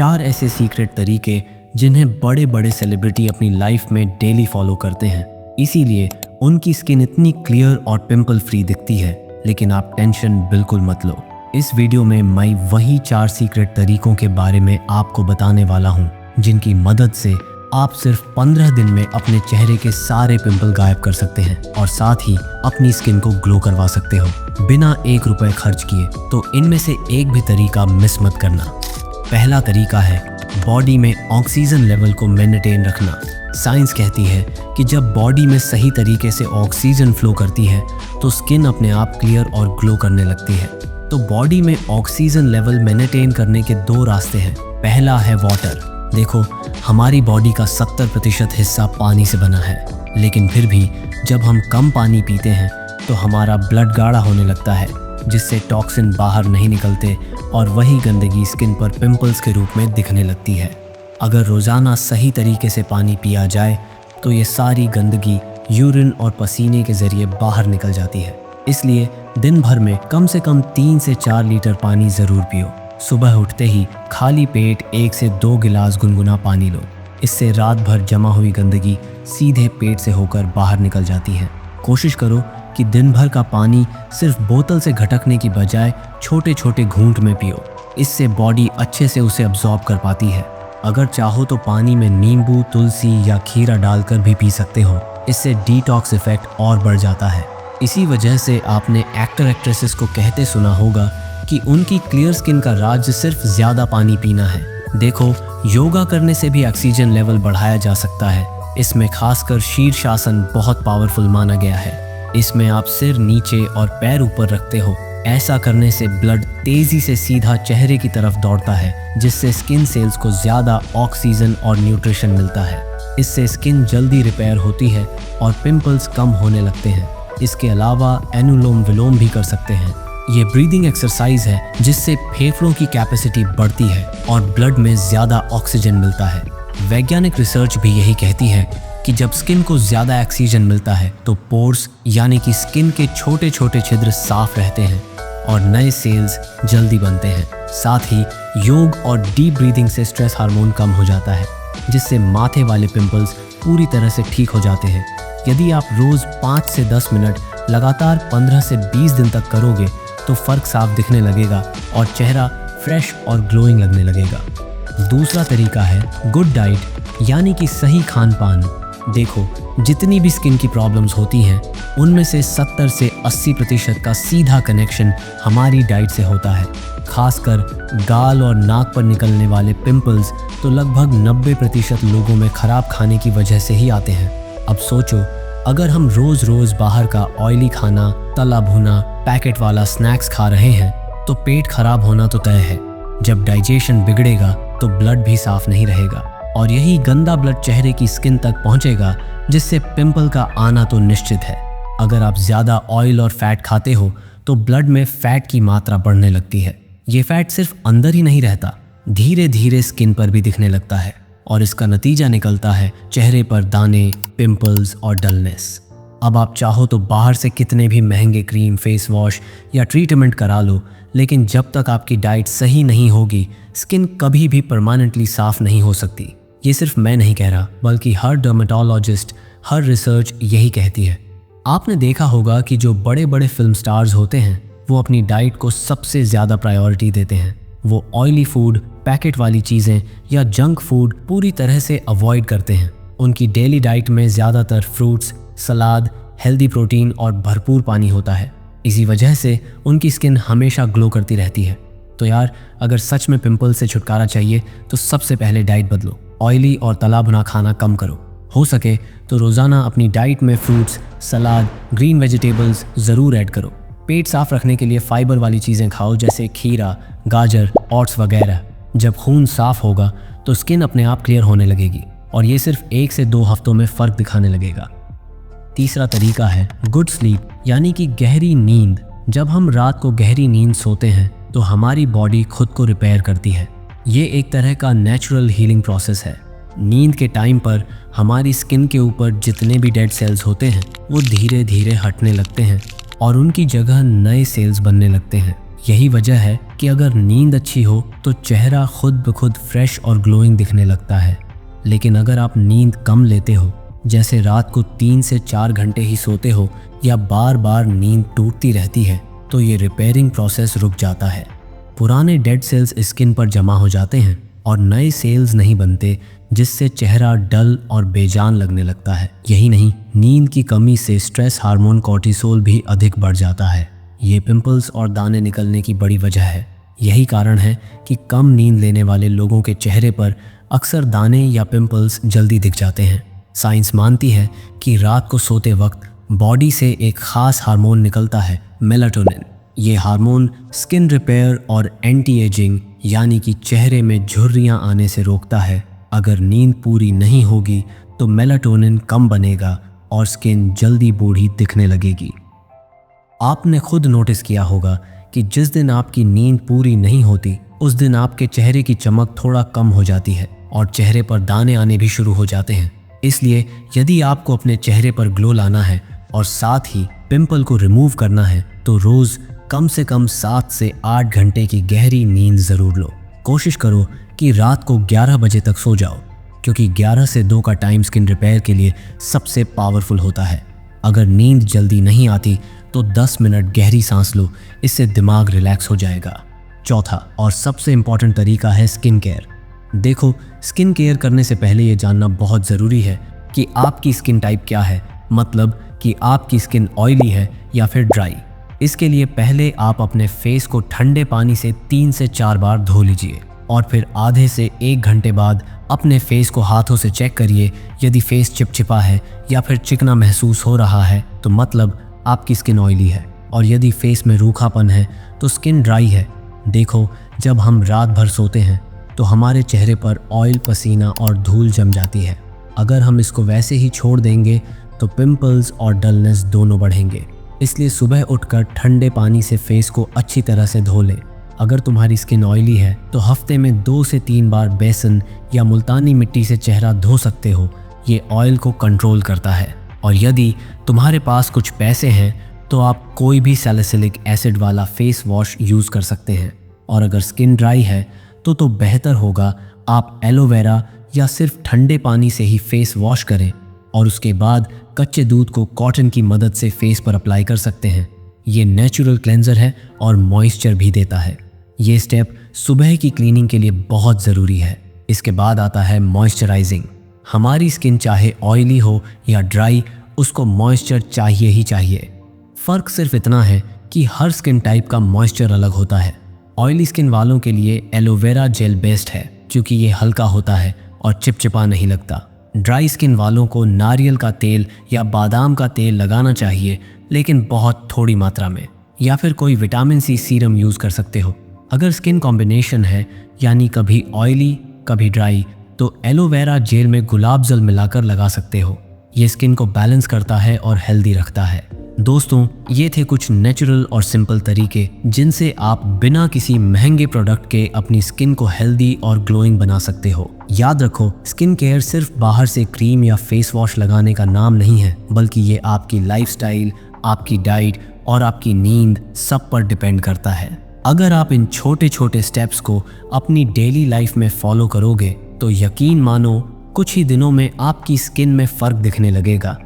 4 ऐसे सीक्रेट तरीके जिन्हें बड़े बड़े सेलिब्रिटी अपनी लाइफ में डेली फॉलो करते हैं, इसीलिए उनकी स्किन इतनी क्लियर और पिंपल फ्री दिखती है। लेकिन आप टेंशन बिल्कुल मत लो, इस वीडियो में मैं वही 4 सीक्रेट तरीकों के बारे में आपको बताने वाला हूँ जिनकी मदद से आप सिर्फ 15 दिन में अपने चेहरे के सारे पिंपल गायब कर सकते हैं और साथ ही अपनी स्किन को ग्लो करवा सकते हो बिना 1 रुपए खर्च किए। तो इनमें से एक भी तरीका मिस मत करना। पहला तरीका है बॉडी में ऑक्सीजन लेवल को मेंटेन रखना। साइंस कहती है कि जब बॉडी में सही तरीके से ऑक्सीजन फ्लो करती है तो स्किन अपने आप क्लियर और ग्लो करने लगती है। तो बॉडी में ऑक्सीजन लेवल मेंटेन करने के 2 रास्ते हैं। पहला है वाटर। देखो, हमारी बॉडी का 70% हिस्सा पानी से बना है, लेकिन फिर भी जब हम कम पानी पीते हैं तो हमारा ब्लड गाढ़ा होने लगता है, जिससे टॉक्सिन बाहर नहीं निकलते और वही गंदगी स्किन पर पिंपल्स के रूप में दिखने लगती है। अगर रोज़ाना सही तरीके से पानी पिया जाए तो ये सारी गंदगी यूरिन और पसीने के ज़रिए बाहर निकल जाती है। इसलिए दिन भर में कम से कम 3 से 4 लीटर पानी ज़रूर पियो। सुबह उठते ही खाली पेट 1 से 2 गिलास गुनगुना पानी लो। इससे रात भर जमा हुई गंदगी सीधे पेट से होकर बाहर निकल जाती है। कोशिश करो कि दिन भर का पानी सिर्फ बोतल से घटकने की बजाय छोटे छोटे घूंट में पियो। इससे बॉडी अच्छे से उसे अब्जॉर्ब कर पाती है। अगर चाहो तो पानी में नींबू, तुलसी या खीरा डालकर भी पी सकते हो। इससे डिटॉक्स इफेक्ट और बढ़ जाता है। इसी वजह से आपने एक्टर एक्ट्रेसेस को कहते सुना होगा कि उनकी क्लियर स्किन का राज सिर्फ ज़्यादा पानी पीना है। देखो, योगा करने से भी ऑक्सीजन लेवल बढ़ाया जा सकता है। इसमें खासकर शीर्षासन बहुत पावरफुल माना गया है। इसमें आप सिर नीचे और पैर ऊपर रखते हो। ऐसा करने से ब्लड तेज़ी से सीधा चेहरे की तरफ दौड़ता है, जिससे स्किन सेल्स को ज़्यादा ऑक्सीजन और न्यूट्रिशन मिलता है। इससे स्किन जल्दी रिपेयर होती है और पिंपल्स कम होने लगते हैं। इसके अलावा अनुलोम विलोम भी कर सकते हैं। ये ब्रीदिंग एक्सरसाइज है जिससे फेफड़ों की कैपेसिटी बढ़ती है और ब्लड में ज़्यादा ऑक्सीजन मिलता है। वैज्ञानिक रिसर्च भी यही कहती है कि जब स्किन को ज़्यादा ऑक्सीजन मिलता है तो पोर्स यानी कि स्किन के छोटे छोटे छिद्र साफ रहते हैं और नए सेल्स जल्दी बनते हैं। साथ ही योग और डीप ब्रीदिंग से स्ट्रेस हार्मोन कम हो जाता है, जिससे माथे वाले पिंपल्स पूरी तरह से ठीक हो जाते हैं। यदि आप रोज़ 5 से 10 मिनट लगातार 15 से 20 दिन तक करोगे तो फ़र्क साफ दिखने लगेगा और चेहरा फ्रेश और ग्लोइंग लगने लगेगा। दूसरा तरीका है गुड डाइट यानी कि सही खान पान। देखो, जितनी भी स्किन की प्रॉब्लम्स होती हैं उनमें से 70 से 80% का सीधा कनेक्शन हमारी डाइट से होता है। खासकर गाल और नाक पर निकलने वाले पिंपल्स तो लगभग 90% लोगों में खराब खाने की वजह से ही आते हैं। अब सोचो, अगर हम रोज़ रोज़ बाहर का ऑयली खाना, तला भुना, पैकेट वाला स्नैक्स खा रहे हैं तो पेट खराब होना तो तय है। जब डाइजेशन बिगड़ेगा तो ब्लड भी साफ नहीं रहेगा और यही गंदा ब्लड चेहरे की स्किन तक पहुंचेगा, जिससे पिंपल का आना तो निश्चित है। अगर आप ज़्यादा ऑयल और फैट खाते हो तो ब्लड में फैट की मात्रा बढ़ने लगती है। ये फैट सिर्फ अंदर ही नहीं रहता, धीरे धीरे स्किन पर भी दिखने लगता है और इसका नतीजा निकलता है चेहरे पर दाने, पिंपल्स और डलनेस। अब आप चाहो तो बाहर से कितने भी महंगे क्रीम, फेस वॉश या ट्रीटमेंट करा लो, लेकिन जब तक आपकी डाइट सही नहीं होगी स्किन कभी भी परमानेंटली साफ नहीं हो सकती। ये सिर्फ मैं नहीं कह रहा, बल्कि हर डर्मेटोलॉजिस्ट, हर रिसर्च यही कहती है। आपने देखा होगा कि जो बड़े बड़े फिल्म स्टार्स होते हैं वो अपनी डाइट को सबसे ज़्यादा प्रायोरिटी देते हैं। वो ऑयली फूड, पैकेट वाली चीज़ें या जंक फूड पूरी तरह से अवॉइड करते हैं। उनकी डेली डाइट में ज़्यादातर फ्रूट्स, सलाद, हेल्दी प्रोटीन और भरपूर पानी होता है। इसी वजह से उनकी स्किन हमेशा ग्लो करती रहती है। तो यार, अगर सच में पिंपल से छुटकारा चाहिए तो सबसे पहले डाइट बदलो। ऑयली और तला भुना खाना कम करो। हो सके तो रोज़ाना अपनी डाइट में फ्रूट्स, सलाद, ग्रीन वेजिटेबल्स ज़रूर ऐड करो। पेट साफ रखने के लिए फाइबर वाली चीज़ें खाओ, जैसे खीरा, गाजर, ओट्स वगैरह। जब खून साफ होगा तो स्किन अपने आप क्लियर होने लगेगी और ये सिर्फ 1 से 2 हफ्तों में फ़र्क दिखाने लगेगा। तीसरा तरीका है गुड स्लीप यानी कि गहरी नींद। जब हम रात को गहरी नींद सोते हैं तो हमारी बॉडी खुद को रिपेयर करती है। ये एक तरह का नेचुरल हीलिंग प्रोसेस है। नींद के टाइम पर हमारी स्किन के ऊपर जितने भी डेड सेल्स होते हैं वो धीरे धीरे हटने लगते हैं और उनकी जगह नए सेल्स बनने लगते हैं। यही वजह है कि अगर नींद अच्छी हो तो चेहरा खुद ब खुद फ्रेश और ग्लोइंग दिखने लगता है, लेकिन अगर आप नींद कम लेते हो, जैसे रात को 3 से 4 घंटे ही सोते हो या बार बार नींद टूटती रहती है, तो ये रिपेयरिंग प्रोसेस रुक जाता है। पुराने डेड सेल्स स्किन पर जमा हो जाते हैं और नए सेल्स नहीं बनते, जिससे चेहरा डल और बेजान लगने लगता है। यही नहीं, नींद की कमी से स्ट्रेस हार्मोन कॉर्टिसोल भी अधिक बढ़ जाता है। ये पिंपल्स और दाने निकलने की बड़ी वजह है। यही कारण है कि कम नींद लेने वाले लोगों के चेहरे पर अक्सर दाने या पिंपल्स जल्दी दिख जाते हैं। साइंस मानती है कि रात को सोते वक्त बॉडी से एक खास हार्मोन निकलता है, मेलाटोनिन। ये हार्मोन स्किन रिपेयर और एंटी एजिंग यानी कि चेहरे में झुर्रियाँ आने से रोकता है। अगर नींद पूरी नहीं होगी तो मेलाटोनिन कम बनेगा और स्किन जल्दी बूढ़ी दिखने लगेगी। आपने खुद नोटिस किया होगा कि जिस दिन आपकी नींद पूरी नहीं होती, उस दिन आपके चेहरे की चमक थोड़ा कम हो जाती है और चेहरे पर दाने आने भी शुरू हो जाते हैं। इसलिए यदि आपको अपने चेहरे पर ग्लो लाना है और साथ ही पिंपल को रिमूव करना है, तो रोज़ कम से कम 7 से 8 घंटे की गहरी नींद ज़रूर लो। कोशिश करो कि रात को 11 बजे तक सो जाओ, क्योंकि 11 से 2 का टाइम स्किन रिपेयर के लिए सबसे पावरफुल होता है। अगर नींद जल्दी नहीं आती तो 10 मिनट गहरी सांस लो, इससे दिमाग रिलैक्स हो जाएगा। चौथा और सबसे इम्पॉर्टेंट तरीका है स्किन केयर। देखो, स्किन केयर करने से पहले ये जानना बहुत ज़रूरी है कि आपकी स्किन टाइप क्या है, मतलब कि आपकी स्किन ऑयली है या फिर ड्राई। इसके लिए पहले आप अपने फेस को ठंडे पानी से 3 से 4 बार धो लीजिए और फिर आधे से 1 घंटे बाद अपने फेस को हाथों से चेक करिए। यदि फेस चिपचिपा है या फिर चिकना महसूस हो रहा है तो मतलब आपकी स्किन ऑयली है, और यदि फेस में रूखापन है तो स्किन ड्राई है। देखो, जब हम रात भर सोते हैं तो हमारे चेहरे पर ऑयल, पसीना और धूल जम जाती है। अगर हम इसको वैसे ही छोड़ देंगे तो पिंपल्स और डलनेस दोनों बढ़ेंगे। इसलिए सुबह उठकर ठंडे पानी से फेस को अच्छी तरह से धो लें। अगर तुम्हारी स्किन ऑयली है तो हफ्ते में 2 से 3 बार बेसन या मुल्तानी मिट्टी से चेहरा धो सकते हो। ये ऑयल को कंट्रोल करता है। और यदि तुम्हारे पास कुछ पैसे हैं तो आप कोई भी सैलिसिलिक एसिड वाला फेस वॉश यूज़ कर सकते हैं। और अगर स्किन ड्राई है तो बेहतर होगा आप एलोवेरा या सिर्फ ठंडे पानी से ही फेस वॉश करें और उसके बाद कच्चे दूध को कॉटन की मदद से फेस पर अप्लाई कर सकते हैं। ये नेचुरल क्लेंजर है और मॉइस्चर भी देता है। ये स्टेप सुबह की क्लीनिंग के लिए बहुत ज़रूरी है। इसके बाद आता है मॉइस्चराइजिंग। हमारी स्किन चाहे ऑयली हो या ड्राई, उसको मॉइस्चर चाहिए ही चाहिए। फ़र्क सिर्फ इतना है कि हर स्किन टाइप का मॉइस्चर अलग होता है। ऑयली स्किन वालों के लिए एलोवेरा जेल बेस्ट है, क्योंकि ये हल्का होता है और चिपचिपा नहीं लगता। ड्राई स्किन वालों को नारियल का तेल या बादाम का तेल लगाना चाहिए, लेकिन बहुत थोड़ी मात्रा में, या फिर कोई विटामिन सी सीरम यूज़ कर सकते हो। अगर स्किन कॉम्बिनेशन है, यानी कभी ऑयली कभी ड्राई, तो एलोवेरा जेल में गुलाब जल मिलाकर लगा सकते हो। ये स्किन को बैलेंस करता है और हेल्दी रखता है। दोस्तों, ये थे कुछ नेचुरल और सिंपल तरीके जिनसे आप बिना किसी महंगे प्रोडक्ट के अपनी स्किन को हेल्दी और ग्लोइंग बना सकते हो। याद रखो, स्किन केयर सिर्फ बाहर से क्रीम या फेस वॉश लगाने का नाम नहीं है, बल्कि ये आपकी लाइफस्टाइल, आपकी डाइट और आपकी नींद सब पर डिपेंड करता है। अगर आप इन छोटे छोटे स्टेप्स को अपनी डेली लाइफ में फॉलो करोगे तो यकीन मानो कुछ ही दिनों में आपकी स्किन में फ़र्क दिखने लगेगा।